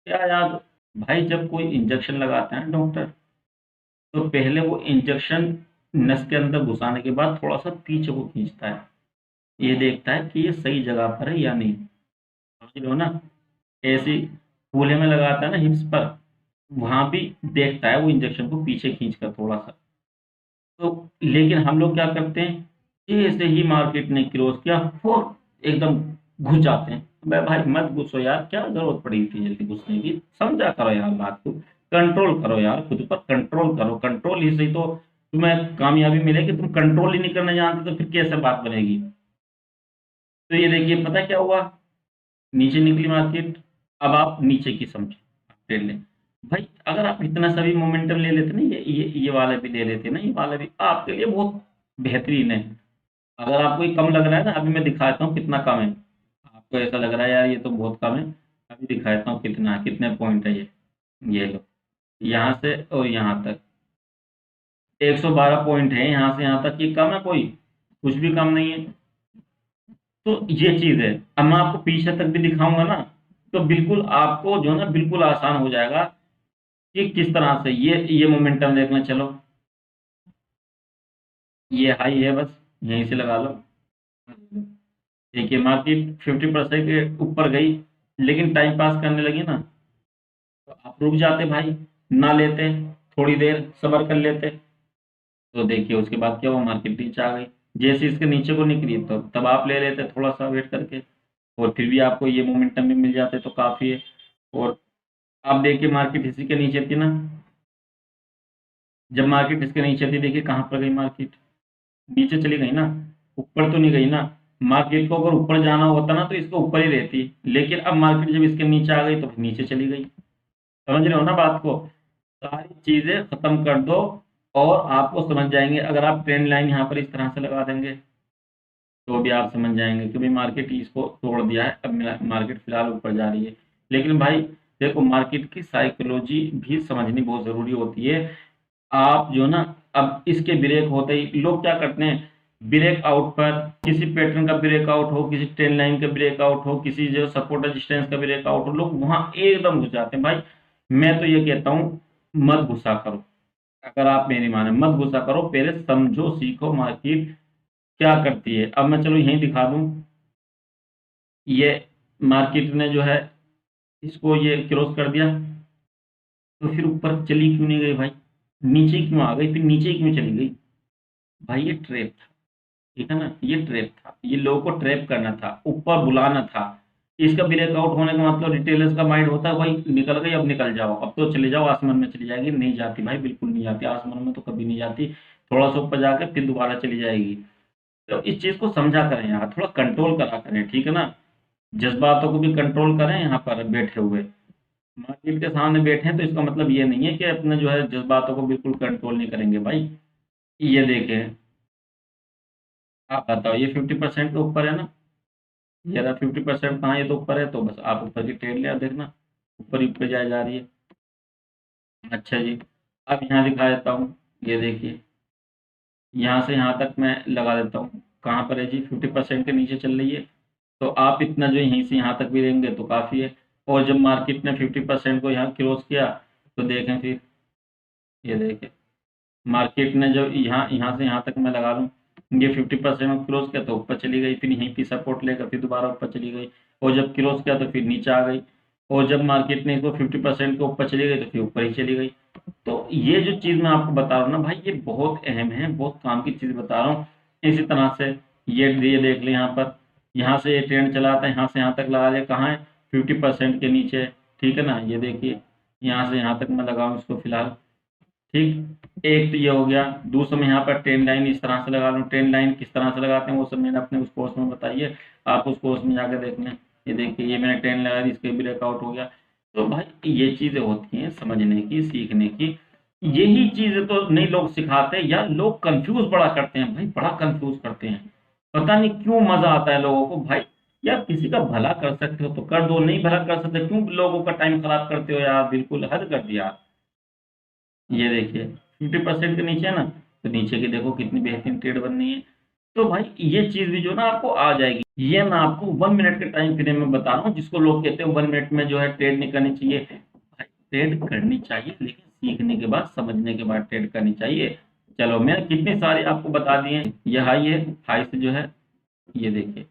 क्या यार, भाई जब कोई इंजेक्शन लगाता है डॉक्टर, तो पहले वो इंजेक्शन नस के अंदर घुसाने के बाद थोड़ा सा पीछे को खींचता है, ये देखता है कि ये सही जगह पर है या नहीं, समझ रहे हो ना। ऐसे कूल्हे में लगाता है ना हिप्स पर, वहां भी देखता है वो इंजेक्शन को पीछे खींच कर थोड़ा सा। तो लेकिन हम लोग क्या करते हैं, जैसे ही मार्केट ने क्रॉस किया, वो एकदम घुस जाते हैं। मैं भाई मत घुसो यार, क्या जरूरत पड़ी थी जल्दी घुसने की, समझा करो यार बात को, कंट्रोल करो यार, खुद पर कंट्रोल करो, कंट्रोल ही सही तो तुम्हें कामयाबी मिलेगी। तुम कंट्रोल ही नहीं करना जानते तो फिर कैसे बात बनेगी। तो ये देखिए, पता क्या हुआ, नीचे निकली मार्केट, अब आप नीचे की समझो, ट्रेड लें। भाई अगर आप इतना सा भी मोमेंटम ले लेते ना, ये वाला भी ले लेते ना, ये वाला भी आपके लिए बहुत बेहतरीन है। अगर आपको ये कम लग रहा है ना, अभी मैं दिखाता हूँ कितना कम है। आपको ऐसा लग रहा है यार ये तो बहुत कम है, अभी दिखाता हूँ कितना है, कितने पॉइंट है ये लो, यहाँ से और यहाँ तक 112 पॉइंट है, यहाँ से यहाँ तक। ये कम है कोई, कुछ भी कम नहीं है। तो ये चीज है, अब मैं आपको पीछे तक भी दिखाऊंगा ना, तो बिल्कुल आपको जो है ना, बिल्कुल आसान हो जाएगा कि किस तरह से ये मोमेंटम देखना। चलो, ये हाई है, बस यहीं से लगा लो। देखिए मार्केट 50% के ऊपर गई, लेकिन टाइम पास करने लगी ना, तो आप रुक जाते भाई, ना लेते, थोड़ी देर सब्र कर लेते। तो देखिए उसके बाद क्या हुआ, मार्केट नीचे आ गई। जैसे इसके नीचे को निकली, तो तब आप ले लेते थोड़ा सा वेट करके, और फिर भी आपको ये मोमेंटम भी मिल जाते तो काफी है। और आप देखिए मार्केट इसी के नीचे थी ना, जब मार्केट इसके नीचे थी, देखिए कहाँ पर गई मार्केट, नीचे चली गई ना, ऊपर तो नहीं गई ना। मार्केट को अगर ऊपर जाना होता ना, तो इसको ऊपर ही रहती, लेकिन अब मार्केट जब इसके नीचे आ गई तो फिर नीचे चली गई। समझ रहे हो ना बात को, सारी चीजें खत्म कर दो और आपको समझ जाएंगे। अगर आप ट्रेंड लाइन यहाँ पर इस तरह से लगा देंगे, तो भी आप समझ जाएंगे कि भाई मार्केट इसको तोड़ दिया है, अब मार्केट फिलहाल ऊपर जा रही है। लेकिन भाई देखो, मार्केट की साइकोलॉजी भी समझनी बहुत जरूरी होती है। आप जो ना, अब इसके ब्रेक होते ही लोग क्या करते हैं, ब्रेक आउट पर, किसी पैटर्न का ब्रेकआउट हो, किसी ट्रेंड लाइन का ब्रेकआउट हो, किसी जो सपोर्ट रेजिस्टेंस का ब्रेकआउट हो, लोग वहां एकदम घुस जाते हैं। भाई मैं तो ये कहता हूँ, मत गुस्सा करो। अगर आप मेरी माने, मत गुस्सा करो, पहले समझो सीखो मार्केट क्या करती है। अब मैं चलो यही दिखा दूं, ये मार्केट ने जो है इसको ये क्रॉस कर दिया, तो फिर ऊपर चली क्यों नहीं गई भाई, नीचे क्यों आ गई, फिर नीचे क्यों चली गई। भाई ये ट्रैप था, ठीक है ना, ये ट्रैप था, ये लोगों को ट्रैप करना था, ऊपर बुलाना था। इसका ब्रेकआउट होने का मतलब रिटेलर्स का माइंड होता है भाई निकल गई, अब निकल जाओ, अब तो चले जाओ, आसमान में चली जाएगी। नहीं जाती भाई, बिल्कुल नहीं जाती, आसमान में तो कभी नहीं जाती। थोड़ा सा ऊपर जाकर फिर दोबारा चली जाएगी। तो इस चीज को समझा करें यार, थोड़ा कंट्रोल करा करें, ठीक है ना। जज्बातों को भी कंट्रोल करें यहाँ पर बैठे हुए। मार्केट के सामने बैठे हैं तो इसका मतलब ये नहीं है कि अपने जो है जज्बातों को बिल्कुल कंट्रोल नहीं करेंगे भाई। ये देखें, आप बताओ, ये 50% के ऊपर है ना, ये रहा 50% कहाँ, ये तो ऊपर है, तो बस आप ऊपर की ट्रेड लिया देखना, ऊपर ही ऊपर जाए जा रही है। अच्छा जी, अब यहाँ दिखा देता हूँ, ये देखिए, यहाँ से यहाँ तक मैं लगा देता हूँ, कहाँ पर है जी, 50% के नीचे चल रही है। तो आप इतना जो यहीं से यहाँ तक भी देंगे तो काफ़ी है। और जब मार्केट ने 50% को यहाँ क्लोज किया, तो देखें फिर, ये देखें, मार्केट ने जब यहाँ यहाँ से यहाँ तक मैं लगा लूँ, ये 50% में क्लोज किया तो ऊपर चली गई, फिर यहीं पे सपोर्ट लेकर फिर दोबारा ऊपर चली गई, और जब क्लोज किया तो फिर नीचे आ गई, और जब मार्केट ने इसको 50% के ऊपर चली गई तो फिर ऊपर ही चली गई। तो ये जो चीज़ मैं आपको बता रहा हूँ ना भाई, ये बहुत अहम है, बहुत काम की चीज़ बता रहा हूँ। इसी तरह से ये देख लें, यहाँ से ये ट्रेंड चला था, यहाँ से यहाँ तक लगा लिया, कहाँ है, 50% के नीचे, ठीक है ना। ये देखिए, यहाँ से यहाँ तक मैं लगाऊँ इसको फिलहाल, ठीक। एक तो ये हो गया, दूसरा मैं यहाँ पर ट्रेंड लाइन इस तरह से लगा लूँ। ट्रेंड लाइन किस तरह से लगाते हैं वो सब मैंने अपने उस कोर्स में बताई है, आप उस कोर्स में जाकर देख लें। ये देखिए, ये मैंने ट्रेंड लगा दी, इसके ब्रेकआउट हो गया। तो भाई ये चीज़ें होती हैं समझने की, सीखने की। यही चीज़ें तो नहीं लोग सिखाते हैं, या लोग कंफ्यूज बड़ा करते हैं भाई, बड़ा कंफ्यूज करते हैं। पता नहीं क्यों मजा आता है लोगों को भाई। यार किसी का भला कर सकते हो तो कर दो, नहीं भला कर सकते क्यों लोगों का टाइम खराब करते हो यार, बिल्कुल हद कर दिया। ये देखिए, 50% के नीचे है ना, तो नीचे की देखो कितनी बेहतरीन ट्रेड बन रही है। तो भाई ये चीज भी जो ना आपको आ जाएगी। ये मैं आपको 1 मिनट के टाइम फ्रेम में बता रहा हूँ, जिसको लोग कहते हैं 1 मिनट में जो है ट्रेड नहीं करनी चाहिए। भाई ट्रेड करनी चाहिए, लेकिन सीखने के बाद, समझने के बाद ट्रेड करनी चाहिए। चलो, मैं कितनी सारी आपको बता दिए। ये हाई है, हाई से जो है, ये देखिए,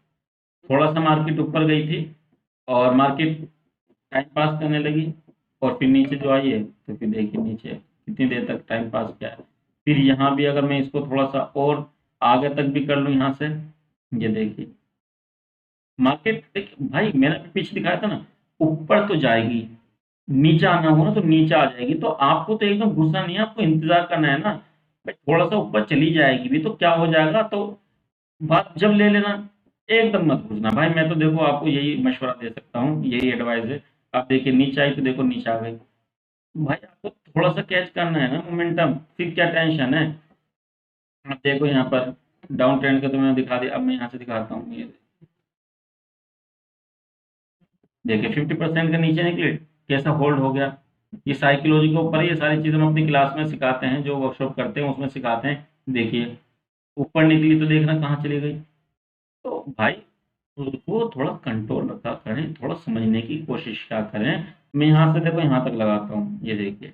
थोड़ा सा मार्केट ऊपर गई थी, और मार्केट टाइम पास करने लगी, और फिर नीचे जो आई है, तो फिर देखिए नीचे कितनी देर तक टाइम पास किया है। फिर यहाँ भी अगर मैं इसको थोड़ा सा और आगे तक भी कर लूँ यहाँ से, ये देखिए, मार्केट भाई मैंने पीछे दिखाया था ना, ऊपर तो जाएगी, नीचे आना हो ना तो नीचे आ जाएगी। तो आपको तो एकदम घुसना नहीं है, आपको इंतजार करना है ना भाई, थोड़ा सा ऊपर चली जाएगी भी तो क्या हो जाएगा, तो बात जब ले लेना, एकदम मत घुसना भाई। मैं तो देखो आपको यही मशवरा दे सकता हूँ, यही एडवाइस है। आप देखिए नीचे आई तो देखो नीचे आ गई, भाई आपको थोड़ा सा कैच करना है ना मोमेंटम, फिर क्या टेंशन है। आप देखो यहाँ पर डाउन ट्रेंड का तो मैंने दिखा दिया, अब मैं यहाँ से दिखाता हूँ। ये देखिए 50% के नीचे निकले, कैसा होल्ड हो गया। ये साइकोलॉजी के ऊपर ये सारी चीज़ें हम अपनी क्लास में सिखाते हैं, जो वर्कशॉप करते हैं उसमें सिखाते हैं। देखिए ऊपर निकली तो देखना कहाँ चली गई। तो भाई खुद को थोड़ा कंट्रोल रखा करें, थोड़ा समझने की कोशिश क्या करें। मैं यहाँ से देखो यहाँ तक लगाता हूँ, ये देखिए,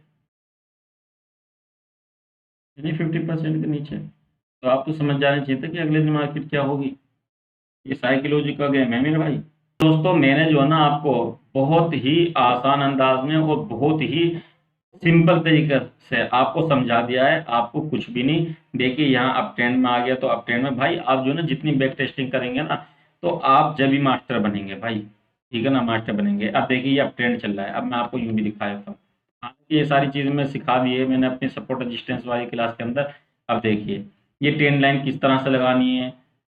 यानी 50% के नीचे। तो आप तो समझ जाने चाहिए था कि अगले दिन मार्केट क्या होगी। ये साइकोलॉजी का गेम है मेरे भाई। दोस्तों मैंने जो है ना आपको बहुत ही आसान अंदाज में और बहुत ही सिंपल तरीके से आपको समझा दिया है, आपको कुछ भी नहीं। देखिए यहाँ अप ट्रेंड में आ गया, तो अप ट्रेंड में भाई आप जो है ना जितनी बैक टेस्टिंग करेंगे ना, तो आप जब भी मास्टर बनेंगे भाई, ठीक है ना, मास्टर बनेंगे। अब देखिए ये अप ट्रेंड चल रहा है, अब मैं आपको यूं भी दिखा देता हूँ। हालांकि ये सारी चीज़ें मैं सिखा दी है मैंने अपनी सपोर्ट रेजिस्टेंस वाली क्लास के अंदर। अब देखिए ये ट्रेंड लाइन किस तरह से लगानी है,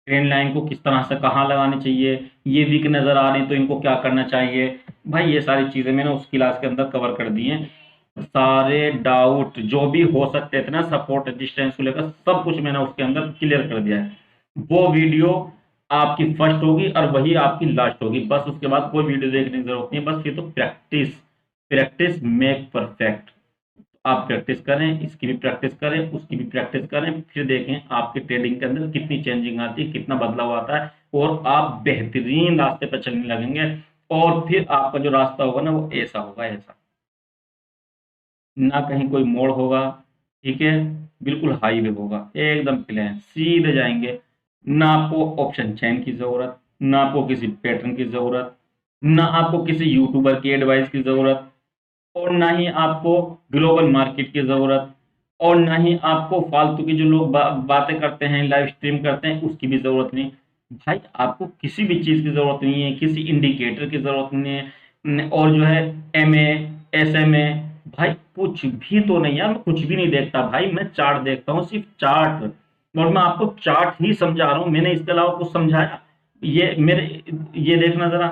ट्रेंड लाइन को किस तरह से कहाँ लगानी चाहिए, ये वीक नज़र आ रही तो इनको क्या करना चाहिए। भाई ये सारी चीज़ें मैंने उस क्लास के अंदर कवर कर दी हैं। सारे डाउट जो भी हो सकते थे ना सपोर्ट डिस्टेंस को लेकर, सब कुछ मैंने उसके अंदर क्लियर कर दिया है। वो वीडियो आपकी फर्स्ट होगी और वही आपकी लास्ट होगी, बस उसके बाद कोई वीडियो देखने की जरूरत नहीं है। बस ये तो प्रैक्टिस, प्रैक्टिस मेक परफेक्ट। आप प्रैक्टिस करें, इसकी भी प्रैक्टिस करें, उसकी भी प्रैक्टिस करें, फिर देखें आपके ट्रेडिंग के अंदर कितनी चेंजिंग आती है, कितना बदलाव आता है, और आप बेहतरीन रास्ते पर चलने लगेंगे। और फिर आपका जो रास्ता होगा ना वो ऐसा होगा, ऐसा ना कहीं कोई मोड़ होगा, ठीक है, बिल्कुल हाईवे होगा, एकदम प्लेन सीधे जाएंगे। ना आपको ऑप्शन चेन की जरूरत, ना आपको किसी पैटर्न की जरूरत, ना आपको किसी यूट्यूबर की एडवाइस की जरूरत, और ना ही आपको ग्लोबल मार्केट की जरूरत, और ना ही आपको फालतू की जो लोग बातें करते हैं, लाइव स्ट्रीम करते हैं, उसकी भी जरूरत नहीं। भाई आपको किसी भी चीज की जरूरत नहीं है, किसी इंडिकेटर की जरूरत नहीं है। और जो है एमए, एसएमए, भाई कुछ भी तो नहीं यार, मैं कुछ भी नहीं देखता भाई, मैं चार्ट देखता हूँ, सिर्फ चार्ट। और मैं आपको चार्ट ही समझा रहा हूँ, मैंने इसके अलावा कुछ समझाया? ये मेरे, ये देखना जरा,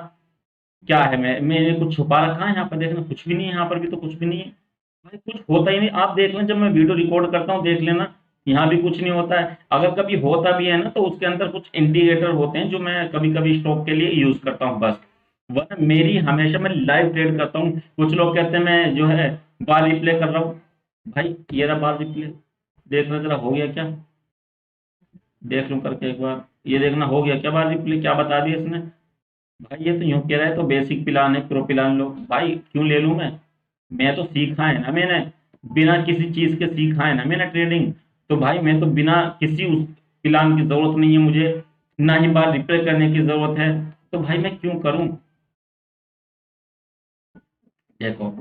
क्या है, मैंने कुछ छुपा रखा है यहाँ पर? देखना कुछ भी नहीं है, यहाँ पर भी तो कुछ भी नहीं है भाई, कुछ होता ही नहीं। आप देख लें, जब मैं वीडियो रिकॉर्ड करता हूँ देख लेना, यहाँ भी कुछ नहीं होता है। अगर कभी होता भी है ना, तो उसके अंदर कुछ इंडिकेटर होते हैं जो मैं कभी कभी स्टॉक के लिए यूज करता हूँ बस। वरना मेरी हमेशा मैं लाइव ट्रेड करता हूँ। कुछ लोग कहते हैं मैं जो है बार रिप्ले कर रहा हूँ, भाई ये रहा बार रिप्ले, देखना जरा हो गया क्या, देख लूं करके एक बार, ये देखना हो गया क्या बार रिप्ले, क्या बता दिया इसने? भाई ये तो यूं कह रहा है तो बेसिक प्लान है, प्रो प्लान लो, भाई क्यों ले लूं मैं तो सीखा है ना मैंने, बिना किसी चीज के सीखा है ना मैंने ट्रेडिंग। तो भाई मैं तो बिना किसी उस प्लान की जरूरत नहीं है मुझे, ना ही बार रिप्ले करने की जरूरत है, तो भाई मैं क्यों करूं? देखो,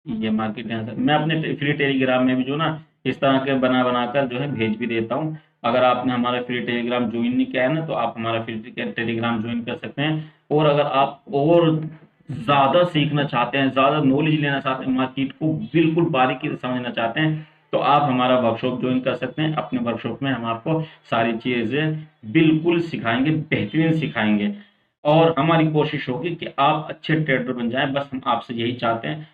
ये मार्केट यहाँ से मैं अपने फ्री टेलीग्राम में भी जो ना इस तरह के बना बनाकर जो है भेज भी देता हूँ। अगर आपने हमारा फ्री टेलीग्राम ज्वाइन नहीं किया है ना, तो आप हमारा फ्री टेलीग्राम ज्वाइन कर सकते हैं। और अगर आप और ज्यादा सीखना चाहते हैं, ज्यादा नॉलेज लेना चाहते हैं, मार्केट को बिल्कुल बारीकी से समझना चाहते हैं, तो आप हमारा वर्कशॉप ज्वाइन कर सकते हैं। अपने वर्कशॉप में हम आपको सारी चीजें बिल्कुल सिखाएंगे, बेहतरीन सिखाएंगे। और हमारी कोशिश होगी कि आप अच्छे ट्रेडर बन जाएं, बस हम आपसे यही चाहते हैं।